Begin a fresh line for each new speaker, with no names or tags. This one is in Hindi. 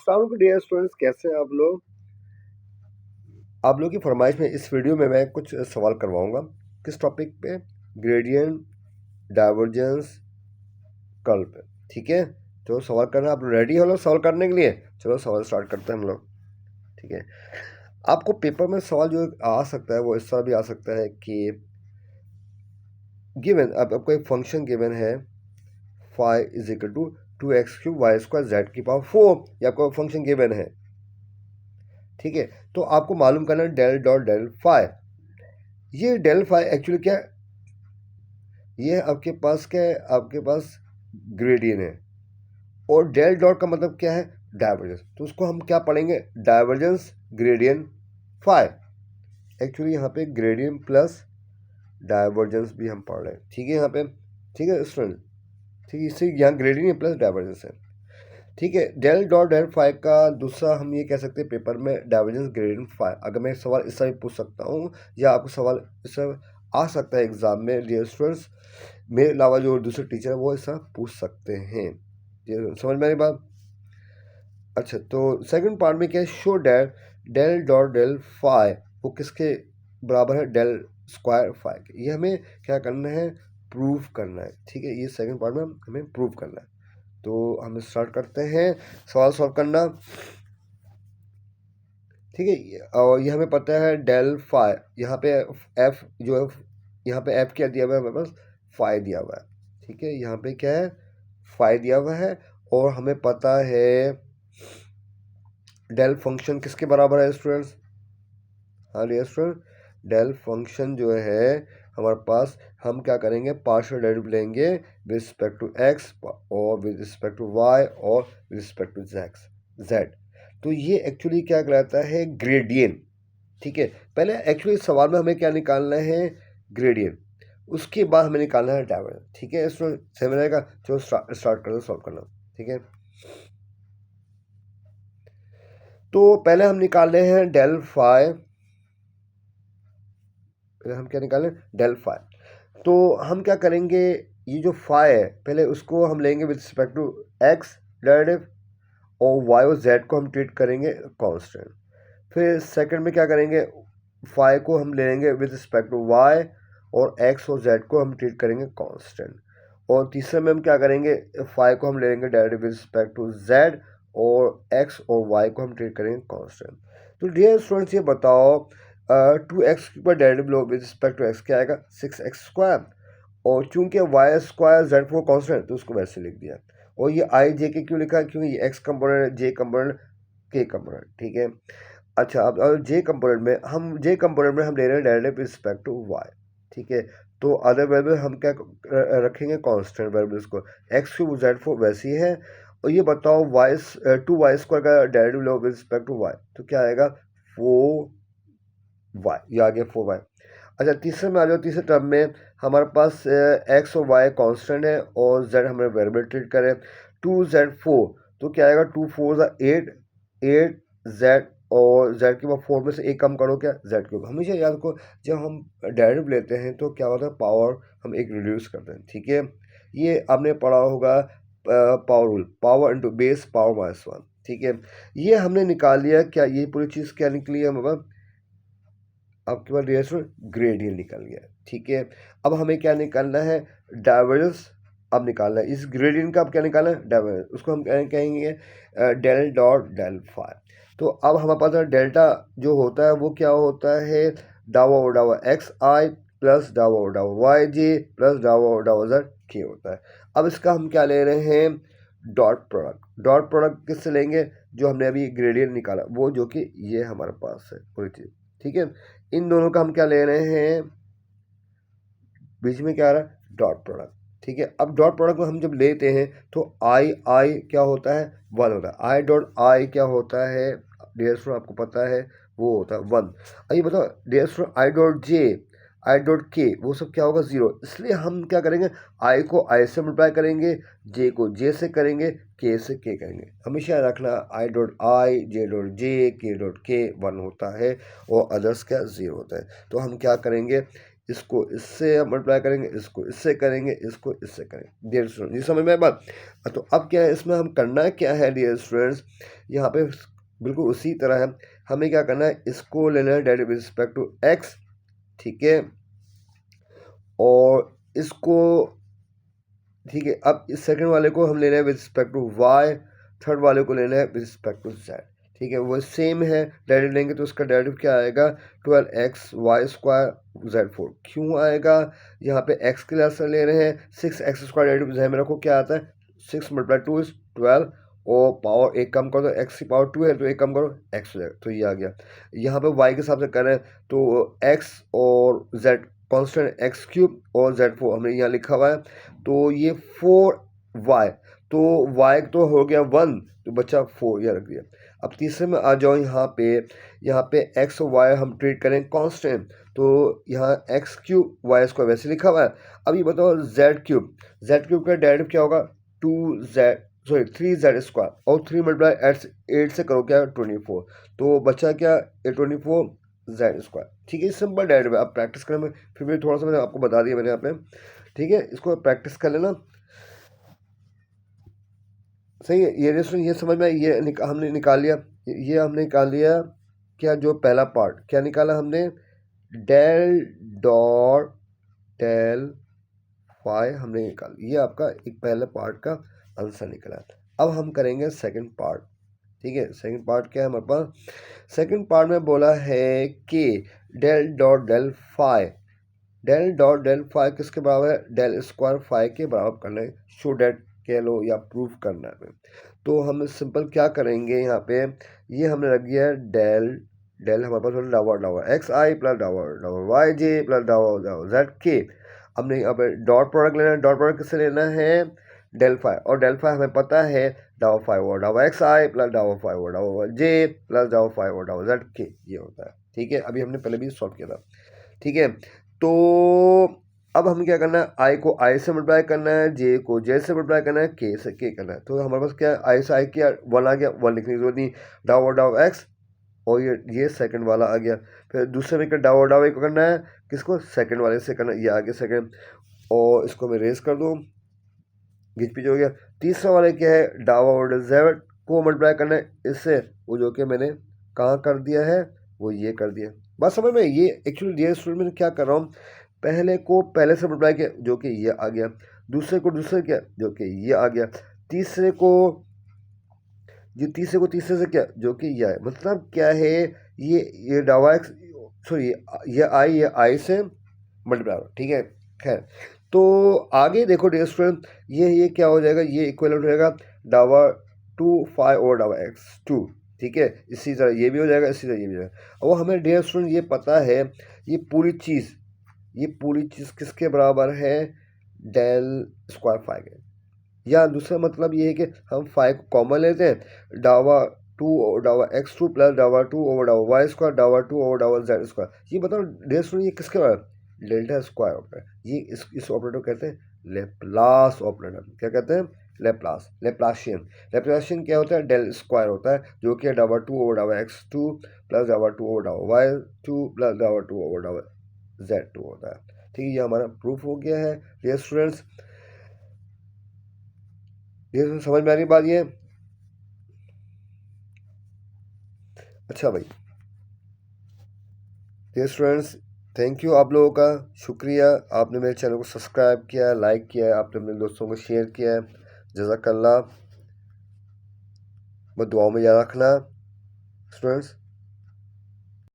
अस्सलाम वालेकुम डियर स्टूडेंट्स, कैसे हैं आप लोग। आप लोग की फरमाइश में इस वीडियो में मैं कुछ सवाल करवाऊंगा। किस टॉपिक पे? ग्रेडियंट, डाइवर्जेंस, कर्ल पे। ठीक है, तो सवाल करना आप रेडी हो लोग सवाल करने के लिए? चलो सवाल स्टार्ट करते हैं हम लोग। ठीक है, आपको पेपर में सवाल जो आ सकता है वो इस तरह भी आ सकता है कि गिवन, अब आपको एक फंक्शन गिवन है five is equal to 2x³ y square z की पावर 4। ये आपको फंक्शन गिवन है। ठीक है, तो आपको मालूम करना है डेल डॉट डेल फाइव। ये डेल फाइव एक्चुअली क्या है? ये आपके पास क्या है? आपके पास ग्रेडियंट है। और डेल डॉट का मतलब क्या है? डाइवर्जेंस। तो उसको हम क्या पढ़ेंगे? Divergence gradient five. एक्चुअली यहाँ पे ग्रेडियंट प्लस डाइवर्जेंस भी हम पढ़ रहे हैं। ठीक है यहाँ पे, ठीक है स्टूडेंट, ठीक है, इससे यहाँ ग्रेडियंट प्लस डाइवर्जेंस है। ठीक है, डेल डॉट डेल फाइव का दूसरा हम ये कह सकते हैं पेपर में डाइवर्जेंस ग्रेडियंट फाइव। अगर मैं सवाल इस तरह भी पूछ सकता हूँ, या आपको सवाल इस तरह आ सकता है एग्जाम में। डियर स्टूडेंट्स, मेरे अलावा जो दूसरे टीचर है वो इस तरह पूछ सकते हैं। ये समझ में आई बात? अच्छा, तो सेकंड पार्ट में क्या है? Show del del dot del five वो किसके बराबर है? डेल स्क्वायर फाइव के। ये हमें क्या करना है? प्रूव करना है। ठीक है, ये सेकंड पार्ट में हमें प्रूव करना है। तो हम स्टार्ट करते हैं सवाल सॉल्व करना। ठीक है, और ये हमें पता है डेल फाइव, यहाँ पे एफ जो है, यहाँ पे एफ क्या दिया हुआ है? हमें पास फाइव दिया हुआ है। ठीक है, यहाँ पे क्या है? फाइव दिया हुआ है। और हमें पता है डेल फंक्शन किसके बराबर है स्टूडेंट्स? हाँ डियर स्टूडेंट, डेल फंक्शन जो है हमारे पास, हम क्या करेंगे? पार्शियल डेरिवेटिव लेंगे विद रिस्पेक्ट टू एक्स और विद रिस्पेक्ट टू वाई और विद रिस्पेक्ट टू जेड। तो ये एक्चुअली क्या कहलाता है? ग्रेडियंट। ठीक है, पहले एक्चुअली सवाल में हमें क्या निकालना है? ग्रेडियंट। उसके बाद हमें निकालना है डाइवर्जेंस। ठीक है स्टूडेंट, समझ में आएगा? चलो स्टार्ट कर दो सॉल्व करना। ठीक है, तो पहले हम निकाल रहे हैं डेल फाइव। पहले हम क्या निकालें? Del five. तो हम क्या करेंगे? ये जो फाइव है पहले उसको हम लेंगे with respect to x derivative, और वाई और जेड को हम ट्रीट करेंगे कांस्टेंट। फिर सेकंड में क्या करेंगे? फाइव को हम लेंगे विद रिस्पेक्ट टू वाई, और एक्स और जेड को हम ट्रीट करेंगे कांस्टेंट। और तीसरे में हम क्या करेंगे? फाइव को हम लेंगे derivative with respect to z, और एक्स और वाई को हम ट्रीट करेंगे कांस्टेंट। तो डियर स्टूडेंट्स, ये बताओ, 2x पर डेरिवेटिव लो विद रिस्पेक्ट टू एक्स क्या आएगा? 6x²। और चूंकि y square z four constant तो उसको वैसे लिख दिया। और ये आई जे के क्यों लिखा है? क्योंकि ये एक्स कंपोनेंट, जे कंपोनेंट, के कंपोनेंट। ठीक है, अच्छा, अब जे कंपोनेंट में हम ले रहे हैं derivative with respect to y. ठीक है, तो अदर वेरिएबल हम क्या रखेंगे? कांस्टेंट वेरिएबल्स को। एक्स क्यूब जेड फोर वैसी है। और ये बताओ वाई 2y² का डेरिवेटिव लो विद रिस्पेक्ट टू वाई, तो क्या आएगा? 4y। ये आ गया 4y। अच्छा, तीसरे में आ जाओ। तीसरे टर्म में हमारे पास एक्स और वाई कांस्टेंट है और जेड हमें वेरिएबल ट्रीट करें। 2z4, तो क्या आएगा? 2 4 8, 8 जेड, और जेड के बाद 4 में से एक कम करो, क्या? Z cube. हमेशा याद रखो, जब हम डेरिवेटिव लेते हैं तो क्या होता है? पावर हम एक रिड्यूस करते हैं। ठीक है, ये आपने पढ़ा होगा power rule, power into base power -1। ठीक है, ये हमने निकाल लिया। क्या ये पूरी चीज़ क्या निकली है हमारे? आपके पास डियर ग्रेडियंट निकल गया। ठीक है, अब हमें क्या निकालना है? डाइवर्जेंस अब निकालना है। इस ग्रेडियंट का अब क्या निकालना है? डाइवर्जेंस। उसको हम कहेंगे डेल डॉट डेल फाइव। तो अब हमारे पास डेल्टा जो होता है वो क्या होता है? डावा और डावा एक्स आई प्लस डावा और डावा वाई जे प्लस डावा और डावा जेड के होता है। अब इसका हम क्या ले रहे हैं? Dot product. डॉट प्रोडक्ट किससे लेंगे? जो हमने अभी ग्रेडियंट निकाला वो, जो कि ये हमारे पास है पूरी चीज़। ठीक है, इन दोनों का हम क्या ले रहे हैं? बीच में क्या आ रहा है? Dot product. ठीक है, अब डॉट प्रोडक्ट को हम जब लेते हैं तो आई आई क्या होता है? 1 होता है। आई डॉट आई क्या होता है डियर स्टूडेंट? आपको पता है वो होता है 1। अब ये बताओ dear student, i dot j, i dot k, वो सब क्या होगा? 0। इसलिए हम क्या करेंगे? आई को आई से मल्टीप्लाई करेंगे, जे को जे से करेंगे, के से के करेंगे। हमेशा याद रखना, I dot I, J dot J, के डॉट के 1 होता है, और अदर्स क्या? 0 होता है। तो हम क्या करेंगे? इसको इससे मल्टीप्लाई करेंगे, इसको इससे करेंगे, इसको इससे करेंगे। डियर स्टूडेंट, ये समझ में आया बात? तो अब क्या है इसमें हम करना क्या है डियर स्टूडेंट्स, यहाँ पे बिल्कुल उसी तरह है, हमें क्या करना है, इसको लेना है derivative with respect to x, ठीक है, और इसको, ठीक है, अब इस सेकंड वाले को हम ले रहे हैं with respect to y, third वाले को लेना है विद रिस्पेक्ट टू जेड, ठीक है, वो सेम है, डेरिवेटिव लेंगे तो उसका डेरिवेटिव क्या आएगा, 12x(y²) z4, क्यों आएगा, यहाँ पे x के लिए ले रहे हैं, 6x² डेरिवेटिव ध्यान में रखो क्या आता है, 6 × 2 = 12, और पावर एक कम करो तो x की पावर 2 है, तो एक कम करो x हो जाएगा, तो ये आ गया। यहाँ पे y के हिसाब से कर रहे हैं तो x और z कांस्टेंट x³ और z4 हमने यहाँ लिखा हुआ है, तो ये 4y, तो y तो हो गया 1, तो बचा 4, यह रख दिया। अब तीसरे में आ जाओ, यहाँ पे x और y हम ट्रीट करें कांस्टेंट, तो यहाँ x³ y² वैसे लिखा हुआ है। अब ये बताओ z³ का डेरिवेटिव क्या होगा, 3z² और 3 × 8 से करो क्या 24, तो बचा क्या 24z², ठीक है, सिंपल डेरिवेटिव है। आप प्रैक्टिस करें, में फिर भी थोड़ा सा मैंने आपको बता दिया मैंने यहाँ पे, ठीक है, इसको प्रैक्टिस कर लेना, सही है। ये समझ में, ये हमने निकाल लिया, ये हमने निकाल लिया क्या, जो पहला पार्ट क्या निकाला हमने, डेल डॉट डेल फाई हमने निकाल, ये आपका एक पहले पार्ट का आंसर निकला। अब हम करेंगे सेकंड पार्ट, ठीक है, सेकंड पार्ट क्या है हमारे पास, सेकंड पार्ट में बोला है कि डेल डॉट डेल फाई किसके बराबर है, डेल स्क्वायर फाई के बराबर करना है, शो डेट कह लो या प्रूफ करना है। तो हम सिंपल क्या करेंगे, यहाँ पे ये हमने रख दिया है डेल हमारे पास d over xi plus d over yj plus d over zk, हमने यहाँ पे डॉट प्रोडक्ट लेना है, डॉट प्रोडक्ट किससे लेना है, डेल फाई, और डेल फाई हमें पता है डावर फाई और Dawar xi plus Dawar phi और Dawar j plus Dawar phi और डावर zk, ये होता है, ठीक है। अभी हमने पहले भी सॉल्व किया था, ठीक है। तो अब हमें क्या करना है, आई को आई से मल्टीप्लाई करना है, जे को जे से मल्टीप्लाई करना है, के से के करना है। तो हमारे पास क्या है, आई से आई किया, 1 आ गया, 1 लिखने की जरूरत नहीं, डावर एक्स, और ये सेकंड वाला आ गया। फिर दूसरे में क्या डावर को करना है, किसको, सेकंड वाले से करना है, ये आ गया सेकंड, और इसको मैं रेस कर दूँ, घिच पिच हो गया। तीसरा वाला क्या है, डावर जेड को मल्टीप्लाई करना है इससे, वो जो कि मैंने कहाँ कर दिया है, वो ये कर दिया। बात समझ में, ये एक्चुअली डियर स्टूडेंट में क्या कर रहा हूँ, पहले को पहले से मल्टीप्लाई किया जो कि ये आ गया, दूसरे को दूसरे किया जो कि ये आ गया, तीसरे को तीसरे से क्या जो कि ये है, मतलब क्या है, ये डावा एक्स, सॉरी ये आई से मल्टीप्लाई, ठीक है। खैर, तो आगे देखो डियर स्टूडेंट, ये क्या हो जाएगा, ये इक्वलेंट हो जाएगा डावर 2 फाई और डावर x2, ठीक है। इसी तरह ये भी हो जाएगा, इसी तरह ये भी हो जाएगा। और हमें डियर स्टूडेंट ये पता है, ये पूरी चीज़ किसके बराबर है, डेल स्क्वायर फाई के, या दूसरा मतलब ये है कि हम फाई को कॉमन लेते हैं, डावा 2 और डावा x2 प्लस डावा 2 ओवर डावा वाई स्क्वायर, डावा 2 ओवर डावा जेड स्क्वायर। ये बताओ डियर स्टूडेंट, ये किसके बराबर, डेल्टा स्क्वायर होता है। ये इस ऑपरेटर कहते हैं लेप्लास ऑपरेटर, क्या कहते हैं, लेप्लाशियन क्या होता है, डेल स्क्वायर होता है, जो कि डावा 2 ओवर डावा x2 प्लस डावा 2 ओवर डावा y2 प्लस डावा 2 ओवर डावा z2 होता है, ठीक है। ये हमारा प्रूफ हो गया है डियर स्टूडेंट्स, ये समझ में आ रही बात ये, अच्छा भाई डियर स्टूडेंट्स, थैंक यू आप लोगों का, शुक्रिया, आपने मेरे चैनल को सब्सक्राइब किया, लाइक किया है, आपने अपने दोस्तों को शेयर किया है, जज़ाकल्लाह, मैं दुआओं में याद रखना स्टूडेंट्स।